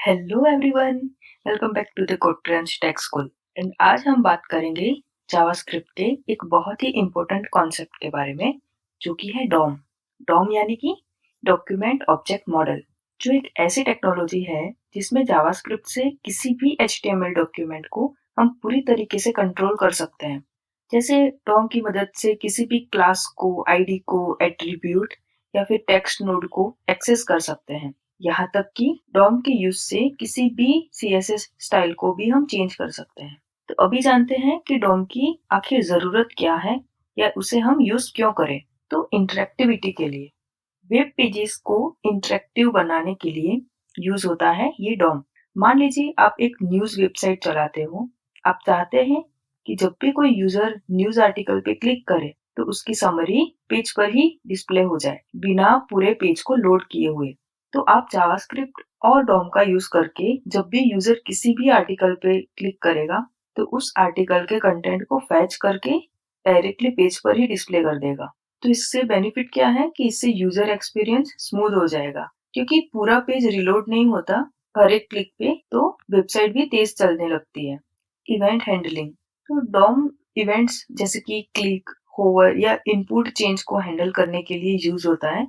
Hello everyone, welcome back to the कोटरेंच tech school. And आज हम बात करेंगे जावास्क्रिप्ट के एक बहुत ही इम्पोर्टेंट कॉन्सेप्ट के बारे में, जो कि है डॉम। डॉम यानी कि डॉक्यूमेंट ऑब्जेक्ट मॉडल, जो एक ऐसी टेक्नोलॉजी है जिसमें जावास्क्रिप्ट से किसी भी एचटीएमएल डॉक्यूमेंट को हम पूरी तरीके से कंट्रोल कर सकते हैं। जैसे डॉम की मदद से किसी भी क्लास को, आईडी को, एट्रीब्यूट या फिर टेक्स्ट नोड को एक्सेस कर सकते हैं। यहाँ तक कि डॉम के यूज से किसी भी सीएसएस स्टाइल को भी हम चेंज कर सकते हैं। तो अभी जानते हैं कि डॉम की आखिर जरूरत क्या है या उसे हम यूज क्यों करें। तो इंटरेक्टिविटी के लिए, वेब पेजेस को इंटरेक्टिव बनाने के लिए यूज होता है ये डॉम। मान लीजिए आप एक न्यूज वेबसाइट चलाते हो। आप चाहते हैं कि जब भी कोई यूजर न्यूज आर्टिकल पे क्लिक करे तो उसकी समरी पेज पर ही डिस्प्ले हो जाए, बिना पूरे पेज को लोड किए हुए। तो आप जावास्क्रिप्ट और डॉम का यूज करके जब भी यूजर किसी भी आर्टिकल पे क्लिक करेगा तो उस आर्टिकल के कंटेंट को फैच करके डायरेक्टली पेज पर ही डिस्प्ले कर देगा। तो इससे बेनिफिट क्या है कि इससे यूजर एक्सपीरियंस स्मूथ हो जाएगा, क्योंकि पूरा पेज रिलोड नहीं होता हर एक क्लिक पे, तो वेबसाइट भी तेज चलने लगती है। इवेंट हैंडलिंग, तो डॉम इवेंट्स जैसे कि क्लिक, होवर या इनपुट चेंज को हैंडल करने के लिए यूज होता है।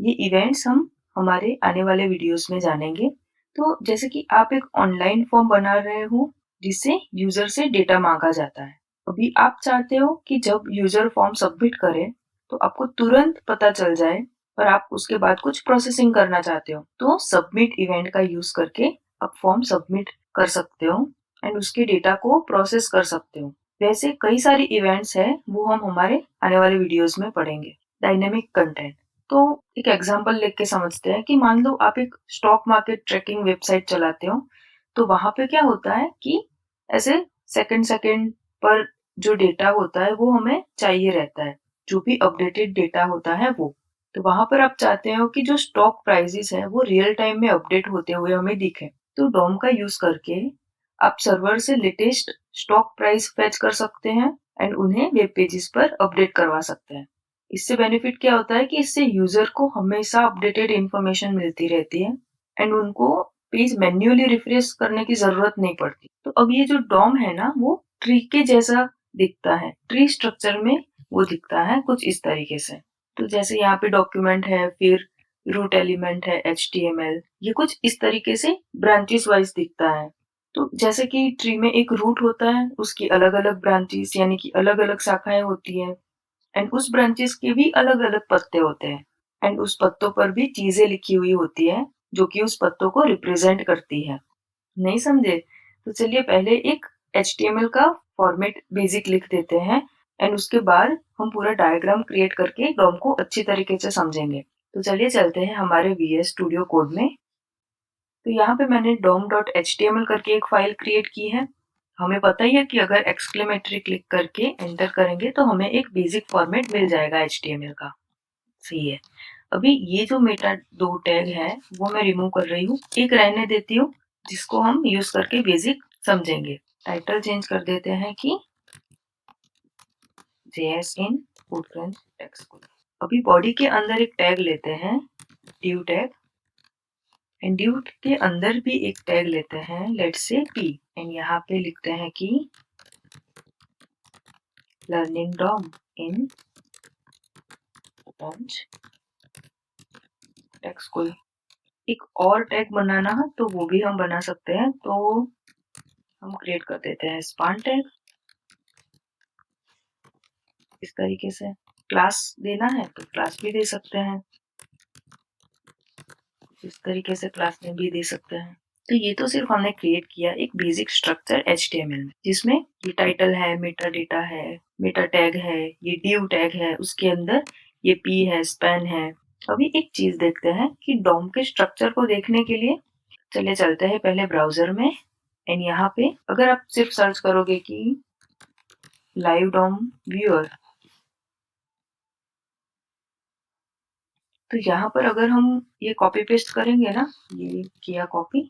ये इवेंट्स हम हमारे आने वाले वीडियोस में जानेंगे। तो जैसे कि आप एक ऑनलाइन फॉर्म बना रहे हो जिससे यूजर से डेटा मांगा जाता है। अभी आप चाहते हो कि जब यूजर फॉर्म सबमिट करे तो आपको तुरंत पता चल जाए, और आप उसके बाद कुछ प्रोसेसिंग करना चाहते हो तो सबमिट इवेंट का यूज करके आप फॉर्म सबमिट कर सकते हो एंड उसके डेटा को प्रोसेस कर सकते हो। वैसे कई सारे इवेंट्स हैं, वो हम हमारे आने वाले वीडियोस में पढ़ेंगे। डायनेमिक कंटेंट, तो एक एग्जांपल लेके समझते हैं कि मान लो आप एक स्टॉक मार्केट ट्रैकिंग वेबसाइट चलाते हो। तो वहां पे क्या होता है कि ऐसे सेकंड सेकंड पर जो डेटा होता है वो हमें चाहिए रहता है, जो भी अपडेटेड डेटा होता है वो। तो वहां पर आप चाहते हो कि जो स्टॉक प्राइसेस है वो रियल टाइम में अपडेट होते हुए हमें दिखे। तो डॉम का यूज करके आप सर्वर से लेटेस्ट स्टॉक प्राइस फेच कर सकते हैं एंड उन्हें वेब पेजेस पर अपडेट करवा सकते हैं। इससे बेनिफिट क्या होता है कि इससे यूजर को हमेशा अपडेटेड इंफॉर्मेशन मिलती रहती है एंड उनको पेज मैन्युअली रिफ्रेश करने की जरूरत नहीं पड़ती। तो अब ये जो डॉम है ना, वो ट्री के जैसा दिखता है, ट्री स्ट्रक्चर में वो दिखता है कुछ इस तरीके से। तो जैसे यहाँ पे डॉक्यूमेंट है, फिर रूट एलिमेंट है, एचटीएमएल, ये कुछ इस तरीके से ब्रांचेस वाइज दिखता है। तो जैसे कि ट्री में एक रूट होता है, उसकी अलग अलग ब्रांचेस यानी कि अलग अलग शाखाएं होती है एंड उस ब्रांचेस के भी अलग अलग पत्ते होते हैं एंड उस पत्तों पर भी चीजें लिखी हुई होती है जो कि उस पत्तों को रिप्रेजेंट करती है। नहीं समझे? तो चलिए पहले एक HTML का फॉर्मेट बेसिक लिख देते हैं एंड उसके बाद हम पूरा डायग्राम क्रिएट करके डॉम को अच्छी तरीके से समझेंगे। तो चलिए चलते हैं हमारे VS स्टूडियो कोड में। तो यहाँ पे मैंने dom.html करके एक फाइल क्रिएट की है। हमें पता ही है कि अगर एक्सक्लेमेटरी क्लिक करके एंटर करेंगे तो हमें एक बेसिक फॉर्मेट मिल जाएगा HTML का। सही है। अभी ये जो मेटा दो टैग है वो मैं रिमूव कर रही हूँ, एक रहने देती हूँ जिसको हम यूज करके बेसिक समझेंगे। टाइटल चेंज कर देते हैं कि JS इन फुटप्रिंट टेक्स्ट। अभी बॉडी के अंदर एक टैग लेते हैं, ड्यू टैग, एंड ड्यू के अंदर भी एक टैग लेते हैं, लेट्स से P, एंड यहाँ पे लिखते हैं कि लर्निंग डॉम इन टेक्स्ट। एक और टैग बनाना है तो वो भी हम बना सकते हैं। तो हम क्रिएट कर देते हैं स्पान टैग इस तरीके से। क्लास देना है तो क्लास भी दे सकते हैं, इस तरीके से क्लास में भी दे सकते हैं। तो ये तो सिर्फ हमने क्रिएट किया एक बेसिक स्ट्रक्चर HTML में, जिसमें ये टाइटल है, मेटा डेटा है, मेटा टैग है, ये ड्यू टैग है, उसके अंदर ये P है, स्पैन है। अभी एक चीज देखते हैं कि डॉम के स्ट्रक्चर को देखने के लिए चलिए चलते हैं पहले ब्राउजर में एंड यहाँ पे अगर आप सिर्फ सर्च करोगे कि लाइव डॉम व्यूअर, तो यहाँ पर अगर हम ये कॉपी पेस्ट करेंगे ना, ये किया कॉपी,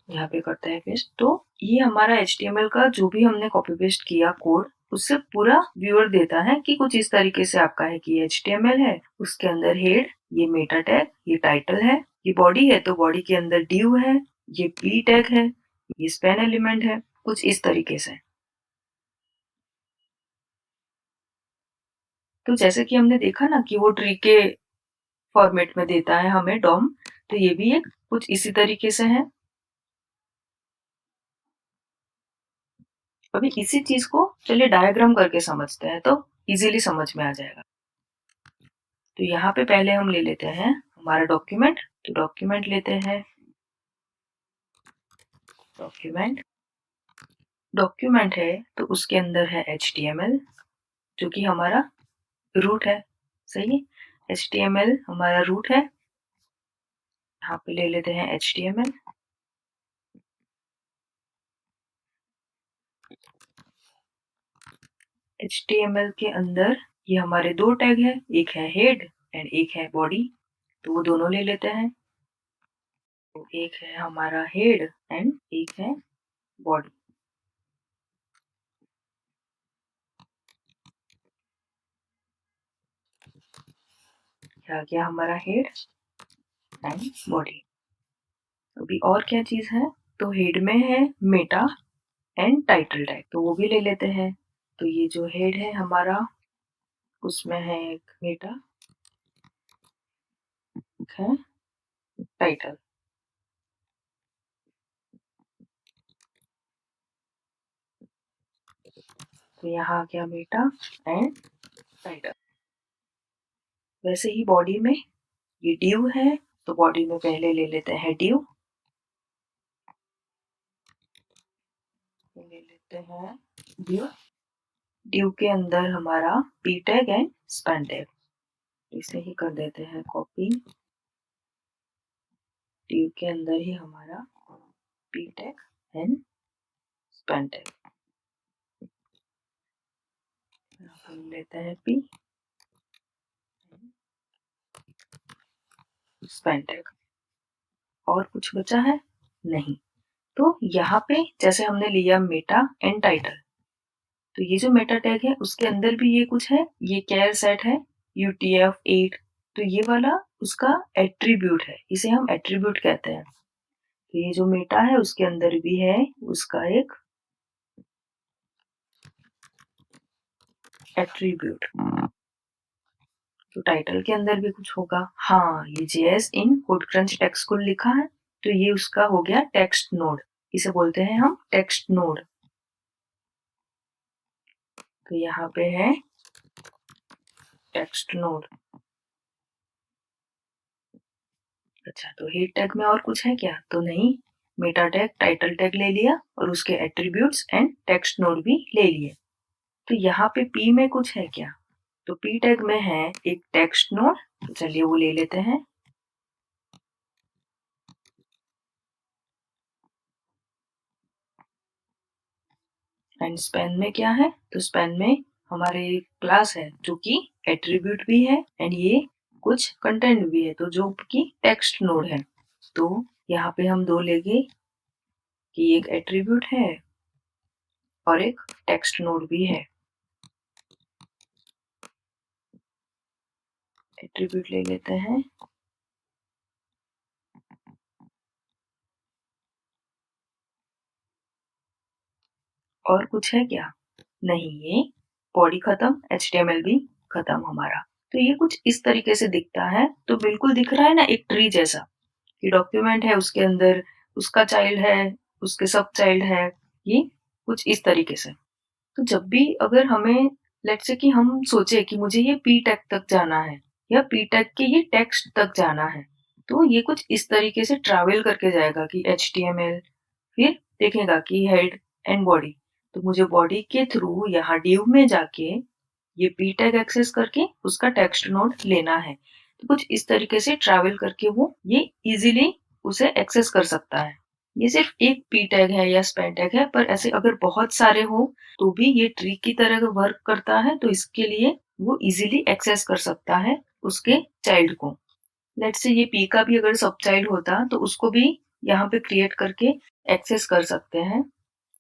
यहाँ पे करता है पेस्ट, तो ये हमारा HTML का जो भी हमने कॉपी पेस्ट किया कोड, उससे पूरा व्यूअर देता है कि कुछ इस तरीके से आपका है कि HTML है, उसके अंदर हेड, ये मेटा टैग, ये टाइटल है ये बॉडी है तो बॉडी के अंदर ड्यू है, ये पी टैग है, ये स्पेन एलिमेंट है, कुछ इस तरीके से। तो जैसे कि हमने देखा ना कि वो ट्री के फॉर्मेट में देता है हमें डॉम, तो ये भी एक कुछ इसी तरीके से है। अभी इसी चीज को चलिए डायग्राम करके समझते हैं तो इजीली समझ में आ जाएगा। तो यहाँ पे पहले हम ले लेते हैं हमारा डॉक्यूमेंट। तो डॉक्यूमेंट लेते हैं, डॉक्यूमेंट डॉक्यूमेंट है तो उसके अंदर है HTML जो कि हमारा रूट है। सही है, HTML हमारा रूट है। यहाँ पे ले लेते हैं HTML। HTML के अंदर ये हमारे दो टैग है, एक है हेड एंड एक है बॉडी। तो वो दोनों ले लेते हैं। तो एक है हमारा हेड एंड एक है बॉडी। आ गया हमारा हेड एंड बॉडी। अभी और क्या चीज है, तो हेड में है मेटा एंड टाइटल टैग, तो वो भी ले लेते हैं। तो ये जो हेड है हमारा, उसमें है एक मेटा, एक है टाइटल। तो यहाँ आ गया मेटा एंड टाइटल। वैसे ही बॉडी में ये ड्यू है, तो बॉडी में पहले ले लेते हैं ड्यू। ले लेते हैं ड्यू। ड्यू के अंदर हमारा P tag and span tag, इसे ही कर देते हैं कॉपी। ड्यू के अंदर ही हमारा P tag and span tag. लेते हैं पी स्पैन टैग। और कुछ बचा है नहीं। तो यहाँ पे जैसे हमने लिया मेटा एंड टाइटल, तो ये जो मेटा टैग है उसके अंदर भी ये कुछ है, ये केयर सेट है UTF-8। तो ये वाला उसका एट्रीब्यूट है, इसे हम एट्रीब्यूट कहते हैं। तो ये जो मेटा है उसके अंदर भी है उसका एक एट्रीब्यूट। तो टाइटल के अंदर भी कुछ होगा। हाँ, ये JS इन कोडक्रंच टेक्स्ट को लिखा है, तो ये उसका हो गया टेक्स्ट नोड। इसे बोलते हैं हम टेक्स्ट नोड। तो यहाँ पे है टेक्स्ट नोड। अच्छा, तो हेड टैग में और कुछ है क्या, तो नहीं। मेटा टैग टाइटल टैग ले लिया और उसके एट्रीब्यूट्स एंड टेक्स्ट नोड भी ले लिए। तो यहाँ पे पी में कुछ है क्या, तो पी टैग में है एक टेक्स्ट नोड, तो चलिए वो ले लेते हैं। एंड स्पेन में क्या है, तो स्पेन में हमारे क्लास है जो कि एट्रीब्यूट भी है एंड ये कुछ कंटेंट भी है, तो जो कि टेक्स्ट नोड है। तो यहाँ पे हम दो लेंगे कि एक एट्रीब्यूट है और एक टेक्स्ट नोड भी है। एट्रीब्यूट ले लेते हैं। और कुछ है क्या, नहीं। ये बॉडी खत्म, HTML भी खत्म हमारा। तो ये कुछ इस तरीके से दिखता है। तो बिल्कुल दिख रहा है ना एक ट्री जैसा, कि डॉक्यूमेंट है उसके अंदर उसका चाइल्ड है, उसके सब चाइल्ड है, ये कुछ इस तरीके से। तो जब भी अगर हमें लेट्स से कि हम सोचे कि मुझे ये पी टैग तक जाना है या पी टैग के ये टेक्स्ट तक जाना है, तो ये कुछ इस तरीके से ट्रैवल करके जाएगा कि HTML, फिर देखेगा कि हेड एंड बॉडी। तो मुझे बॉडी के थ्रू यहाँ div में जाके ये पी टैग एक्सेस करके उसका टेक्स्ट नोड लेना है। तो कुछ इस तरीके से ट्रैवल करके वो ये इजीली उसे एक्सेस कर सकता है। ये सिर्फ एक पी टैग है या स्पैन टैग है, पर ऐसे अगर बहुत सारे हो तो भी ये ट्री की तरह वर्क करता है। तो इसके लिए वो इजीली एक्सेस कर सकता है उसके चाइल्ड को। लेट्स से ये पी का भी अगर सब चाइल्ड होता तो उसको भी यहाँ पे क्रिएट करके एक्सेस कर सकते हैं।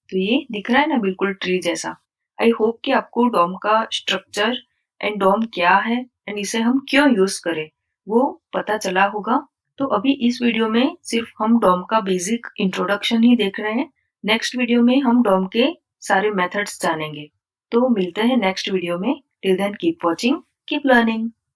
तो ये दिख रहा है ना बिल्कुल ट्री जैसा। आई होप कि आपको डॉम का स्ट्रक्चर एंड डॉम क्या है एंड इसे हम क्यों यूज करें वो पता चला होगा। तो अभी इस वीडियो में सिर्फ हम डॉम का बेसिक इंट्रोडक्शन ही देख रहे हैं। नेक्स्ट वीडियो में हम डॉम के सारे मेथड्स जानेंगे। तो मिलते हैं नेक्स्ट वीडियो में। Till then keep watching, keep learning.